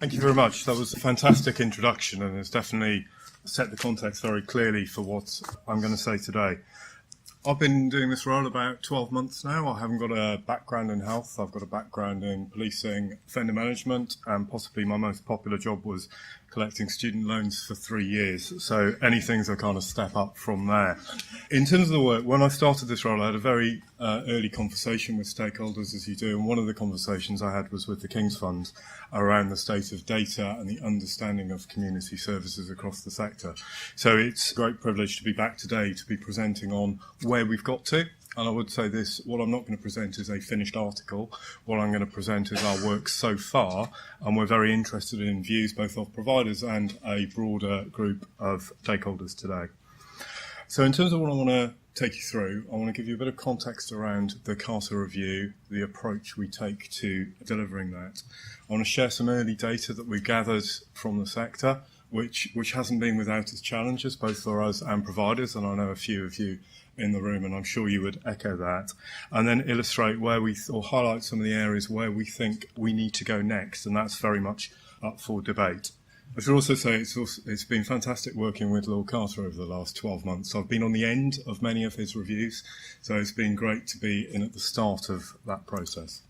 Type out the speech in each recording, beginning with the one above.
Thank you very much. That was a fantastic introduction and has definitely set the context very clearly for what I'm going to say today. I've been doing this role about 12 months now. I haven't got a background in health. I've got a background in policing, offender management, and possibly my most popular job was collecting student loans for 3 years. So anything's a kind of step up from there. In terms of the work, when I started this role, I had a very early conversation with stakeholders, as you do. And one of the conversations I had was with the King's Fund around the state of data and the understanding of community services across the sector. So it's a great privilege to be back today to be presenting on where we've got to. And I would say this, what I'm not going to present is a finished article. What I'm going to present is our work so far, and we're very interested in views both of providers and a broader group of stakeholders today. So in terms of what I want to take you through, I want to give you a bit of context around the Carter Review, the approach we take to delivering that. I want to share some early data that we gathered from the sector, which hasn't been without its challenges, both for us and providers, and I know a few of you in the room, and I'm sure you would echo that, and then illustrate or highlight some of the areas where we think we need to go next, and that's very much up for debate. I should also say it's been fantastic working with Lord Carter over the last 12 months. I've been on the end of many of his reviews, so it's been great to be in at the start of that process.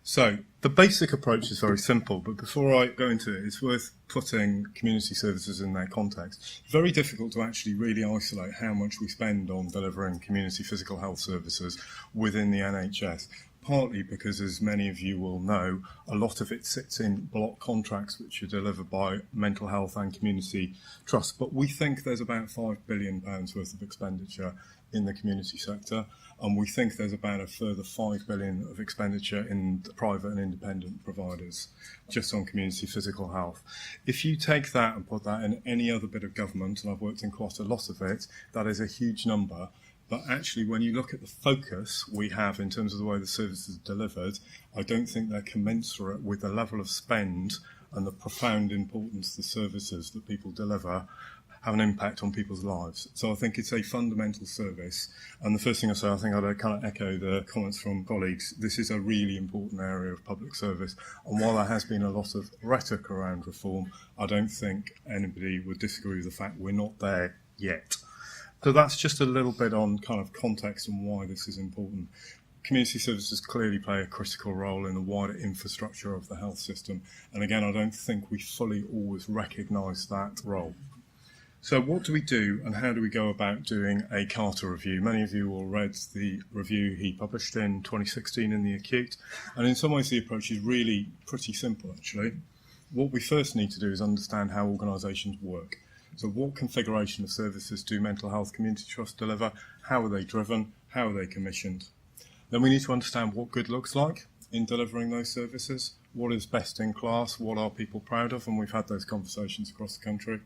So the basic approach is very simple, but before I go into it, it's worth putting community services in their context. It's very difficult to actually really isolate how much we spend on delivering community physical health services within the NHS, partly because, as many of you will know, a lot of it sits in block contracts which are delivered by mental health and community trusts. But we think there's about £5 billion worth of expenditure in the community sector, and we think there's about a further £5 billion of expenditure in the private and independent providers just on community physical health. If you take that and put that in any other bit of government, and I've worked in quite a lot of it, that is a huge number. But actually, when you look at the focus we have in terms of the way the services are delivered, I don't think they're commensurate with the level of spend and the profound importance the services that people deliver have an impact on people's lives. So I think it's a fundamental service. And the first thing I say, I think I'd kind of echo the comments from colleagues. This is a really important area of public service. And while there has been a lot of rhetoric around reform, I don't think anybody would disagree with the fact we're not there yet. So that's just a little bit on kind of context and why this is important. Community services clearly play a critical role in the wider infrastructure of the health system. And again, I don't think we fully always recognise that role. So what do we do and how do we go about doing a Carter review? Many of you will read the review he published in 2016 in the Acute. And in some ways the approach is really pretty simple actually. What we first need to do is understand how organisations work. So what configuration of services do mental health community trusts deliver? How are they driven? How are they commissioned? Then we need to understand what good looks like in delivering those services. What is best in class? What are people proud of? And we've had those conversations across the country.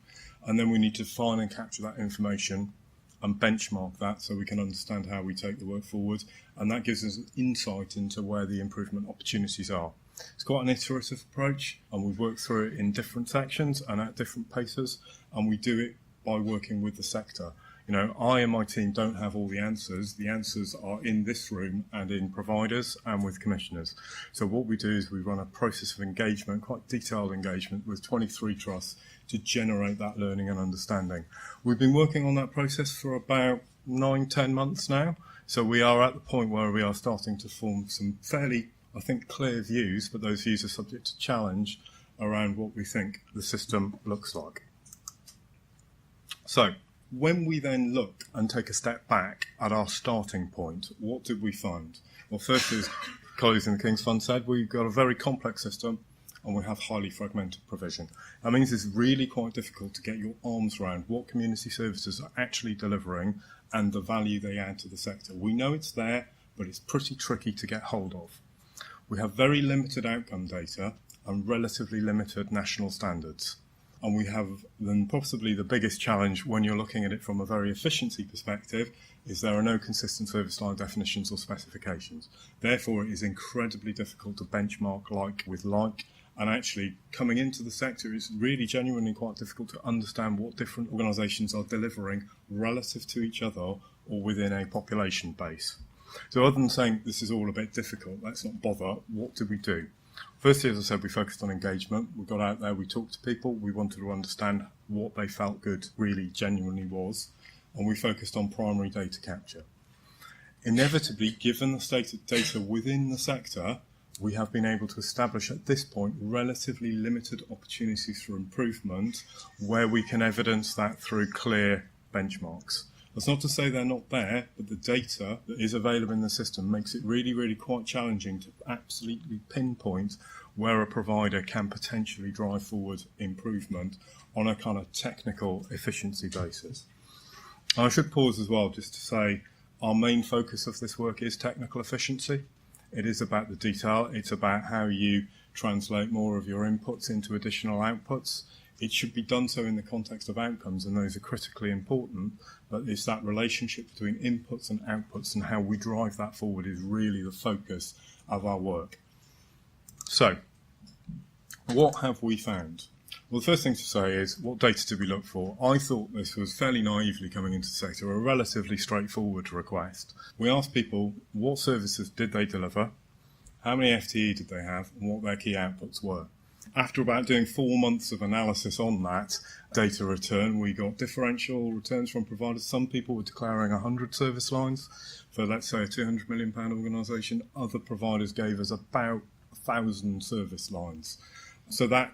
And then we need to find and capture that information and benchmark that so we can understand how we take the work forward. And that gives us an insight into where the improvement opportunities are. It's quite an iterative approach, and we work through it in different sections and at different paces, and we do it by working with the sector. You know, I and my team don't have all the answers. The answers are in this room and in providers and with commissioners. So what we do is we run a process of engagement, quite detailed engagement, with 23 trusts to generate that learning and understanding. We've been working on that process for about 9-10 months now. So we are at the point where we are starting to form some fairly, I think, clear views, but those views are subject to challenge around what we think the system looks like. So when we then look and take a step back at our starting point, what did we find? Well, first, as colleagues in the King's Fund said, we've got a very complex system and we have highly fragmented provision. That means it's really quite difficult to get your arms around what community services are actually delivering and the value they add to the sector. We know it's there, but it's pretty tricky to get hold of. We have very limited outcome data and relatively limited national standards. And we have then possibly the biggest challenge when you're looking at it from a very efficiency perspective is there are no consistent service line definitions or specifications. Therefore, it is incredibly difficult to benchmark like with like. And actually, coming into the sector, it's really genuinely quite difficult to understand what different organisations are delivering relative to each other or within a population base. So other than saying this is all a bit difficult, let's not bother, what do we do? Firstly, as I said, we focused on engagement. We got out there, we talked to people, we wanted to understand what they felt good really genuinely was, and we focused on primary data capture. Inevitably, given the state of data within the sector, we have been able to establish at this point relatively limited opportunities for improvement where we can evidence that through clear benchmarks. That's not to say they're not there, but the data that is available in the system makes it really, really quite challenging to absolutely pinpoint where a provider can potentially drive forward improvement on a kind of technical efficiency basis. I should pause as well just to say our main focus of this work is technical efficiency. It is about the detail. It's about how you translate more of your inputs into additional outputs. It should be done so in the context of outcomes, and those are critically important, but it's that relationship between inputs and outputs and how we drive that forward is really the focus of our work. So, what have we found? Well, the first thing to say is, what data did we look for? I thought this was fairly naively coming into the sector, a relatively straightforward request. We asked people what services did they deliver, how many FTE did they have, and what their key outputs were. After about doing 4 months of analysis on that data return, we got differential returns from providers. Some people were declaring 100 service lines for, let's say, a £200 million organisation. Other providers gave us about 1,000 service lines. So that,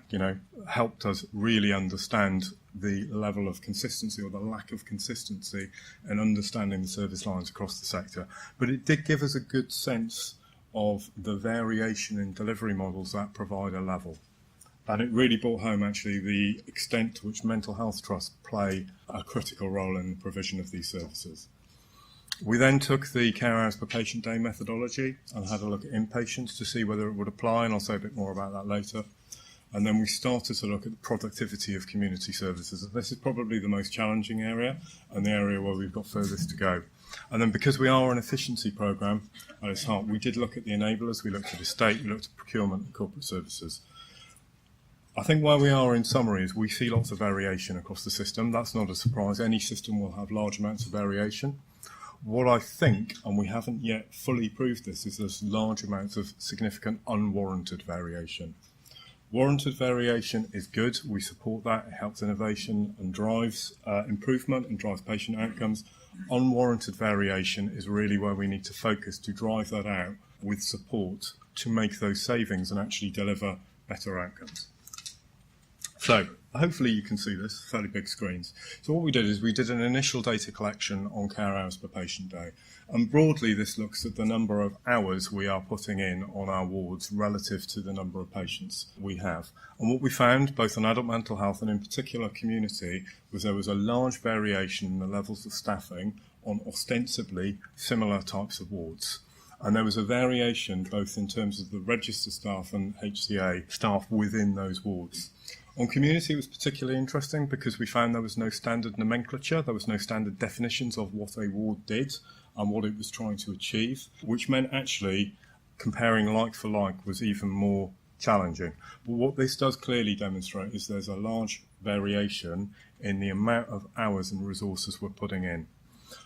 helped us really understand the level of consistency or the lack of consistency in understanding the service lines across the sector. But it did give us a good sense of the variation in delivery models at provider level. And it really brought home, actually, the extent to which mental health trusts play a critical role in the provision of these services. We then took the care hours per patient day methodology and had a look at inpatients to see whether it would apply, and I'll say a bit more about that later. And then we started to look at the productivity of community services. This is probably the most challenging area and the area where we've got furthest to go. And then because we are an efficiency programme at its heart, we did look at the enablers. We looked at estate, we looked at procurement and corporate services. I think where we are in summary is we see lots of variation across the system. That's not a surprise. Any system will have large amounts of variation. What I think, and we haven't yet fully proved this, is there's large amounts of significant unwarranted variation. Warranted variation is good. We support that. It helps innovation and drives improvement and drives patient outcomes. Unwarranted variation is really where we need to focus to drive that out with support to make those savings and actually deliver better outcomes. So hopefully you can see this, fairly big screens. So what we did is we did an initial data collection on care hours per patient day. And broadly, this looks at the number of hours we are putting in on our wards relative to the number of patients we have. And what we found, both on adult mental health and in particular community, was there was a large variation in the levels of staffing on ostensibly similar types of wards. And there was a variation both in terms of the register staff and HCA staff within those wards. On community, it was particularly interesting because we found there was no standard nomenclature, there was no standard definitions of what a ward did and what it was trying to achieve, which meant actually comparing like for like was even more challenging. But what this does clearly demonstrate is there's a large variation in the amount of hours and resources we're putting in.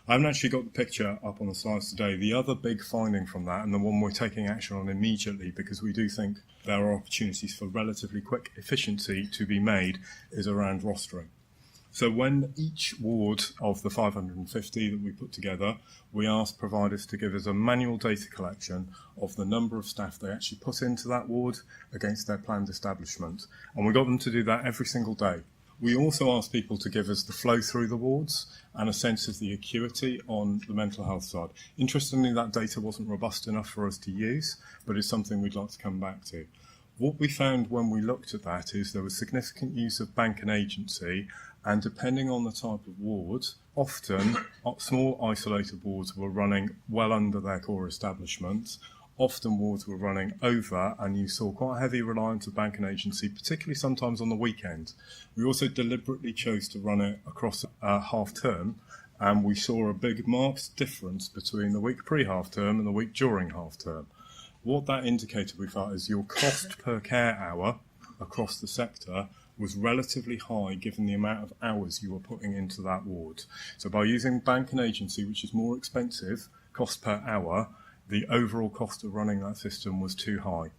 I haven't actually got the picture up on the slides today. The other big finding from that, and the one we're taking action on immediately because we do think there are opportunities for relatively quick efficiency to be made, is around rostering. So when each ward of the 550 that we put together, we asked providers to give us a manual data collection of the number of staff they actually put into that ward against their planned establishment. And we got them to do that every single day. We also asked people to give us the flow through the wards and a sense of the acuity on the mental health side. Interestingly, that data wasn't robust enough for us to use, but it's something we'd like to come back to. What we found when we looked at that is there was significant use of bank and agency, and depending on the type of ward, often small isolated wards were running well under their core establishments. Often wards were running over, and you saw quite a heavy reliance of bank and agency, particularly sometimes on the weekend. We also deliberately chose to run it across half term, and we saw a big marked difference between the week pre-half term and the week during half term. What that indicated, we felt, is your cost per care hour across the sector was relatively high given the amount of hours you were putting into that ward. So by using bank and agency, which is more expensive, cost per hour, the overall cost of running that system was too high.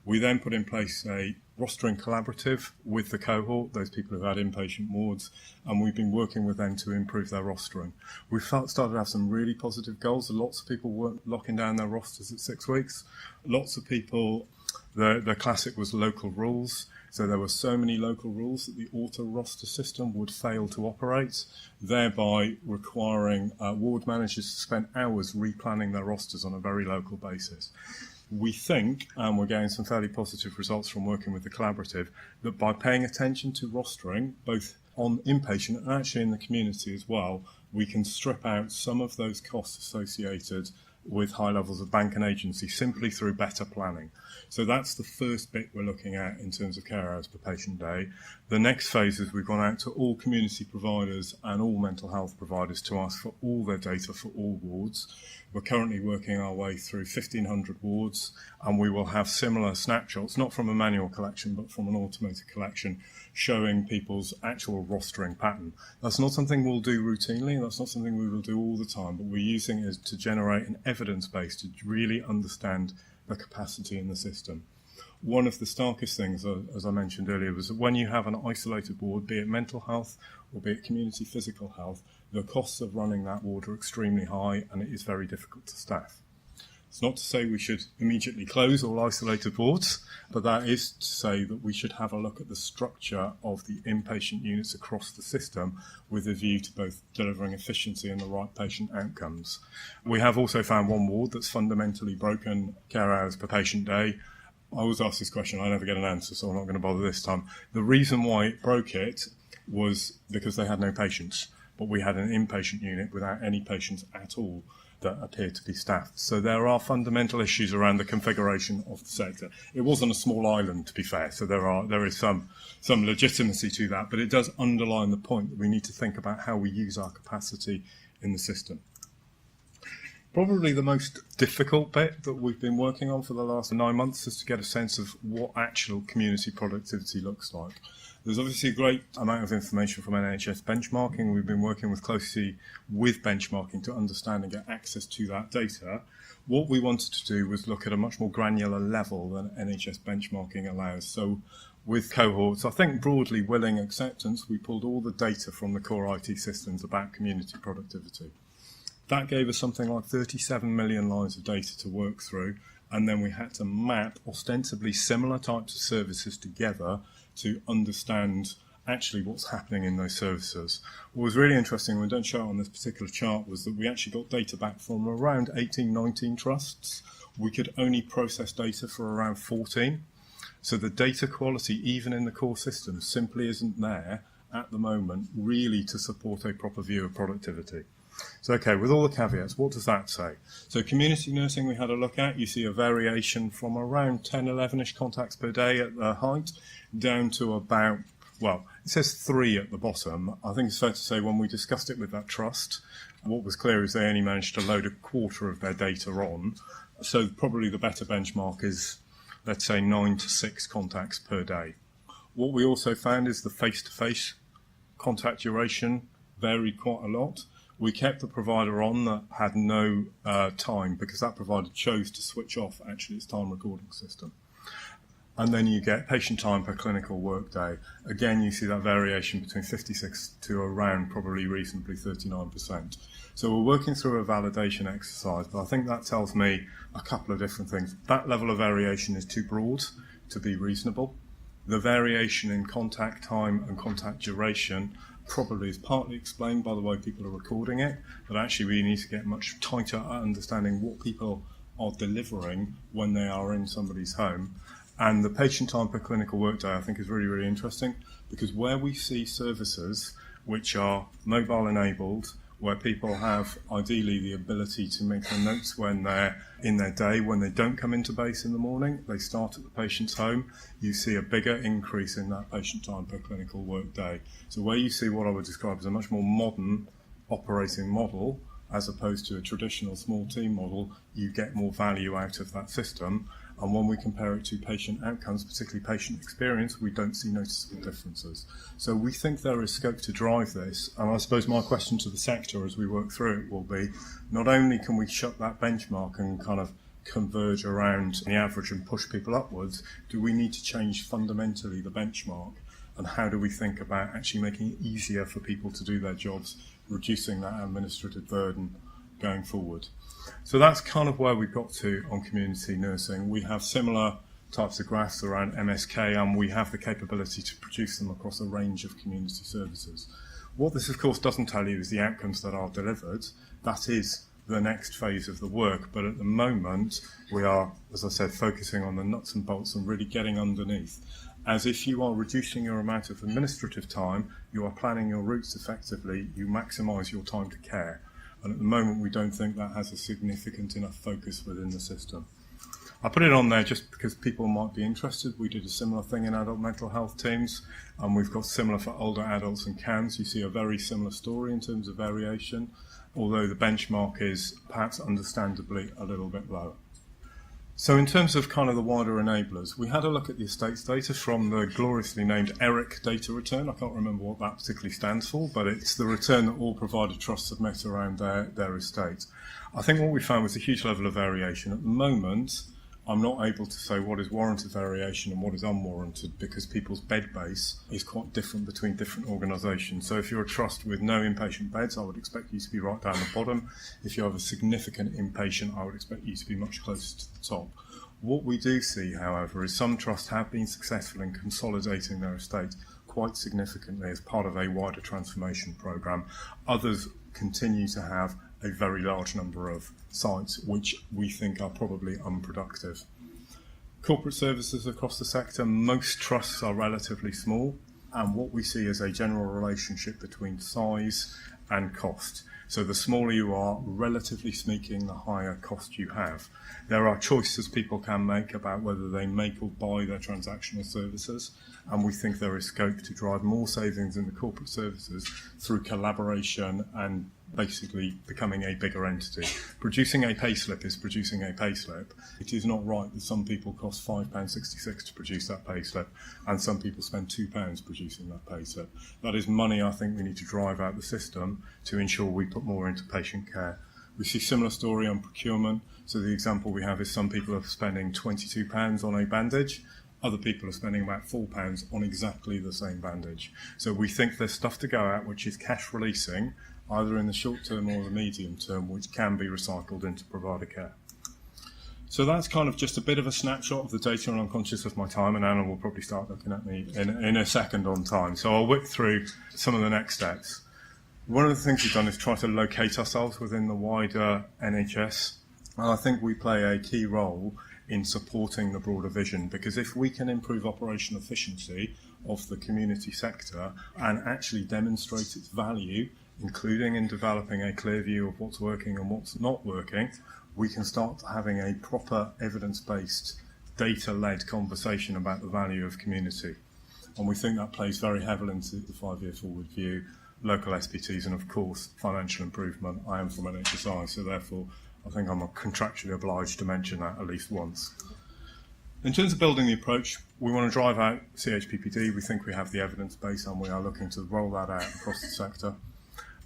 We then put in place a rostering collaborative with the cohort, those people who had inpatient wards, and we've been working with them to improve their rostering. We've started to have some really positive goals. Lots of people weren't locking down their rosters at 6 weeks. Lots of people, the classic was local rules. So there were so many local rules that the auto-roster system would fail to operate, thereby requiring ward managers to spend hours replanning their rosters on a very local basis. We think, and we're getting some fairly positive results from working with the collaborative, that by paying attention to rostering, both on inpatient and actually in the community as well, we can strip out some of those costs associated with high levels of bank and agency simply through better planning. So that's the first bit we're looking at in terms of care hours per patient day. The next phase is we've gone out to all community providers and all mental health providers to ask for all their data for all wards. We're currently working our way through 1,500 wards, and we will have similar snapshots, not from a manual collection, but from an automated collection, showing people's actual rostering pattern. That's not something we'll do routinely, that's not something we will do all the time, but we're using it to generate an evidence base to really understand the capacity in the system. One of the starkest things, as I mentioned earlier, was that when you have an isolated ward, be it mental health or be it community physical health, the costs of running that ward are extremely high and it is very difficult to staff. It's not to say we should immediately close all isolated wards, but that is to say that we should have a look at the structure of the inpatient units across the system with a view to both delivering efficiency and the right patient outcomes. We have also found one ward that's fundamentally broken care hours per patient day. I always ask this question, I never get an answer, so I'm not going to bother this time. The reason why it broke it was because they had no patients, but we had an inpatient unit without any patients at all that appeared to be staffed. So there are fundamental issues around the configuration of the sector. It wasn't a small island, to be fair, so there is some legitimacy to that, but it does underline the point that we need to think about how we use our capacity in the system. Probably the most difficult bit that we've been working on for the last 9 months is to get a sense of what actual community productivity looks like. There's obviously a great amount of information from NHS benchmarking. We've been working closely with benchmarking to understand and get access to that data. What we wanted to do was look at a much more granular level than NHS benchmarking allows. So with cohorts, I think broadly willing acceptance, we pulled all the data from the core IT systems about community productivity. That gave us something like 37 million lines of data to work through, and then we had to map ostensibly similar types of services together to understand actually what's happening in those services. What was really interesting, we don't show it on this particular chart, was that we actually got data back from around 18, 19 trusts. We could only process data for around 14. So the data quality, even in the core system, simply isn't there at the moment really to support a proper view of productivity. So, okay, with all the caveats, what does that say? So community nursing we had a look at, you see a variation from around 10, 11-ish contacts per day at the height, down to about, well, it says 3 at the bottom. I think it's fair to say when we discussed it with that trust, what was clear is they only managed to load a quarter of their data on. So probably the better benchmark is, let's say, 9 to 6 contacts per day. What we also found is the face-to-face contact duration varied quite a lot. We kept the provider on that had no time because that provider chose to switch off actually its time recording system. And then you get patient time per clinical workday. Again, you see that variation between 56 to around probably reasonably 39%. So we're working through a validation exercise, but I think that tells me a couple of different things. That level of variation is too broad to be reasonable. The variation in contact time and contact duration probably is partly explained by the way people are recording it, but actually we need to get much tighter at understanding what people are delivering when they are in somebody's home. And the patient time per clinical workday I think is really, really interesting, because where we see services which are mobile enabled, where people have ideally the ability to make their notes when they're in their day, when they don't come into base in the morning, they start at the patient's home, you see a bigger increase in that patient time per clinical work day. So where you see what I would describe as a much more modern operating model, as opposed to a traditional small team model, you get more value out of that system. And when we compare it to patient outcomes, particularly patient experience, we don't see noticeable differences. So we think there is scope to drive this. And I suppose my question to the sector as we work through it will be, not only can we shut that benchmark and kind of converge around the average and push people upwards, do we need to change fundamentally the benchmark? And how do we think about actually making it easier for people to do their jobs, reducing that administrative burden going forward? So that's kind of where we got to on community nursing. We have similar types of graphs around MSK, and we have the capability to produce them across a range of community services. What this, of course, doesn't tell you is the outcomes that are delivered. That is the next phase of the work, but at the moment we are, as I said, focusing on the nuts and bolts and really getting underneath. As if you are reducing your amount of administrative time, you are planning your routes effectively, you maximise your time to care. And at the moment we don't think that has a significant enough focus within the system. I put it on there just because people might be interested. We did a similar thing in adult mental health teams, and we've got similar for older adults and CAMS. You see a very similar story in terms of variation, although the benchmark is perhaps understandably a little bit lower. So in terms of kind of the wider enablers, we had a look at the estates data from the gloriously named ERIC data return. I can't remember what that particularly stands for, but it's the return that all provider trusts submit around their estate. I think what we found was a huge level of variation. At the moment, I'm not able to say what is warranted variation and what is unwarranted because people's bed base is quite different between different organisations. So if you're a trust with no inpatient beds, I would expect you to be right down the bottom. If you have a significant inpatient, I would expect you to be much closer to the top. What we do see, however, is some trusts have been successful in consolidating their estate quite significantly as part of a wider transformation programme. Others continue to have a very large number of sites which we think are probably unproductive. Corporate services across the sector, most trusts are relatively small, and what we see is a general relationship between size and cost. So the smaller you are, relatively speaking, the higher cost you have. There are choices people can make about whether they make or buy their transactional services, and we think there is scope to drive more savings in the corporate services through collaboration and basically becoming a bigger entity. Producing a payslip is producing a payslip. It is not right that some people cost £5.66 to produce that payslip and some people spend £2 producing that payslip. That is money I think we need to drive out the system to ensure we put more into patient care. We see similar story on procurement. So the example we have is some people are spending £22 on a bandage. Other people are spending about £4 on exactly the same bandage. So we think there's stuff to go at which is cash releasing, either in the short term or the medium term, which can be recycled into provider care. So that's kind of just a bit of a snapshot of the data, and I'm conscious of my time, and Anna will probably start looking at me in a second on time. So I'll whip through some of the next steps. One of the things we've done is try to locate ourselves within the wider NHS. And I think we play a key role in supporting the broader vision, because if we can improve operational efficiency of the community sector and actually demonstrate its value, including in developing a clear view of what's working and what's not working, we can start having a proper evidence-based, data-led conversation about the value of community. And we think that plays very heavily into the 5-year forward view, local SPTs, and of course financial improvement. I am from NHS, so therefore I think I'm contractually obliged to mention that at least once. In terms of building the approach, we want to drive out CHPPD. We think we have the evidence base and we are looking to roll that out across the sector.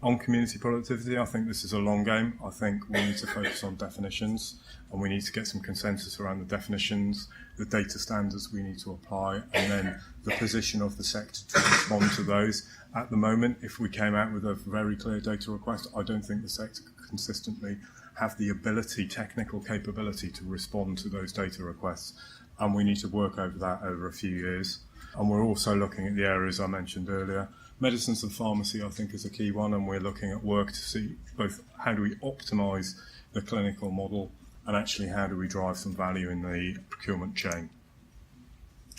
On community productivity, I think this is a long game. I think we need to focus on definitions and we need to get some consensus around the definitions, the data standards we need to apply, and then the position of the sector to respond to those. At the moment, if we came out with a very clear data request, I don't think the sector could consistently have the ability, technical capability to respond to those data requests, and we need to work over that over a few years. And we're also looking at the areas I mentioned earlier. Medicines and pharmacy, I think, is a key one, and we're looking at work to see both how do we optimise the clinical model and actually how do we drive some value in the procurement chain.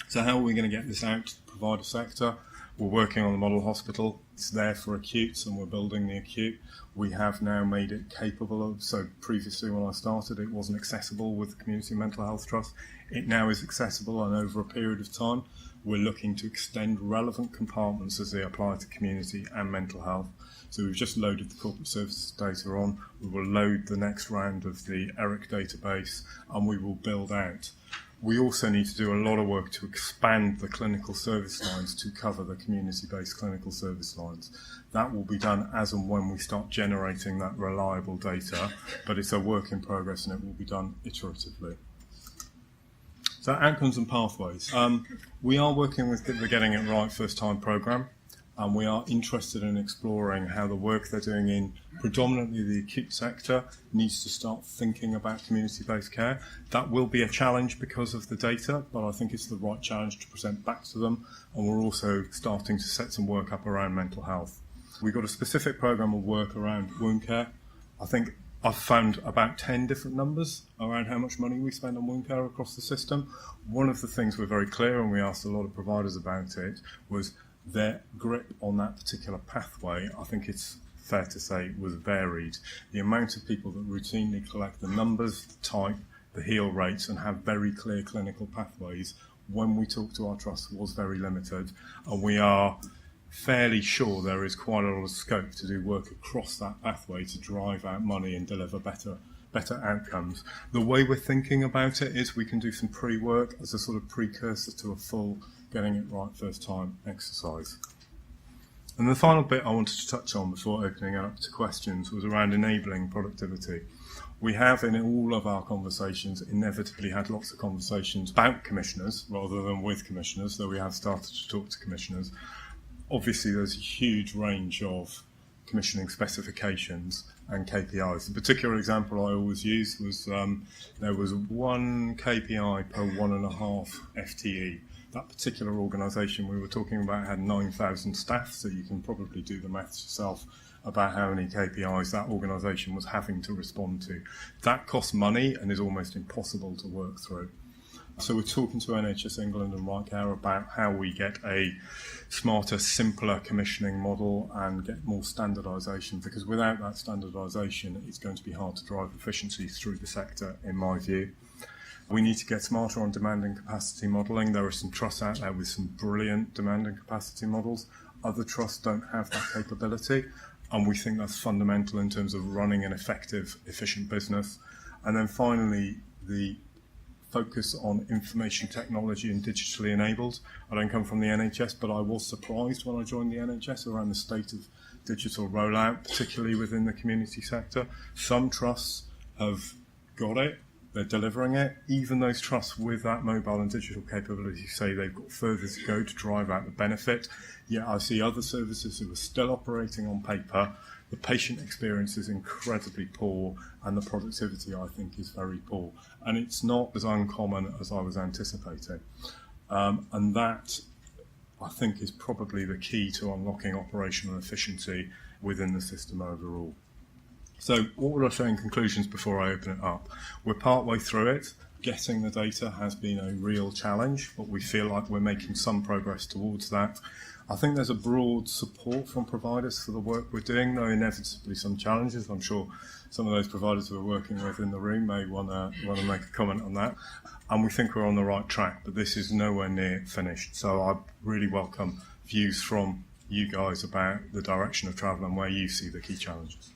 So how are we going to get this out to the provider sector? We're working on the model hospital. It's there for acutes and we're building the acute. We have now made it capable of, so previously when I started it wasn't accessible with the Community Mental Health Trust. It now is accessible, and over a period of time we're looking to extend relevant compartments as they apply to community and mental health. So we've just loaded the corporate services data on. We will load the next round of the ERIC database and we will build out We also need to do a lot of work to expand the clinical service lines to cover the community-based clinical service lines. That will be done as and when we start generating that reliable data, but it's a work in progress and it will be done iteratively. So outcomes and pathways. We are working with the Getting It Right First Time programme, and we are interested in exploring how the work they're doing in predominantly the acute sector needs to start thinking about community-based care. That will be a challenge because of the data, but I think it's the right challenge to present back to them, and we're also starting to set some work up around mental health. We've got a specific programme of work around wound care. I think I've found about 10 different numbers around how much money we spend on wound care across the system. One of the things we're very clear, and we asked a lot of providers about it, was their grip on that particular pathway. I think it's fair to say was varied. The amount of people that routinely collect the numbers, the type, the heal rates, and have very clear clinical pathways when we talk to our trusts was very limited, and we are fairly sure there is quite a lot of scope to do work across that pathway to drive out money and deliver better outcomes. The way we're thinking about it is we can do some pre-work as a sort of precursor to a full Getting It Right First Time exercise. And the final bit I wanted to touch on before opening it up to questions was around enabling productivity. We have in all of our conversations inevitably had lots of conversations about commissioners rather than with commissioners, though we have started to talk to commissioners. Obviously there's a huge range of commissioning specifications and KPIs. The particular example I always use was there was one KPI per 1.5 FTE. That particular organisation we were talking about had 9,000 staff, so you can probably do the maths yourself about how many KPIs that organisation was having to respond to. That costs money and is almost impossible to work through. So we're talking to NHS England and Right Care about how we get a smarter, simpler commissioning model and get more standardisation, because without that standardisation, it's going to be hard to drive efficiencies through the sector, in my view. We need to get smarter on demand and capacity modelling. There are some trusts out there with some brilliant demand and capacity models. Other trusts don't have that capability, and we think that's fundamental in terms of running an effective, efficient business. And then finally, the focus on information technology and digitally enabled. I don't come from the NHS, but I was surprised when I joined the NHS around the state of digital rollout, particularly within the community sector. Some trusts have got it, they're delivering it. Even those trusts with that mobile and digital capability say they've got further to go to drive out the benefit. Yet I see other services who are still operating on paper. The patient experience is incredibly poor, and the productivity, I think, is very poor. And it's not as uncommon as I was anticipating. And that, I think, is probably the key to unlocking operational efficiency within the system overall. So what would I say in conclusions before I open it up? We're partway through it. Getting the data has been a real challenge, but we feel like we're making some progress towards that. I think there's a broad support from providers for the work we're doing, though inevitably some challenges. I'm sure some of those providers we're working with in the room may want to make a comment on that. And we think we're on the right track, but this is nowhere near finished. So I really welcome views from you guys about the direction of travel and where you see the key challenges.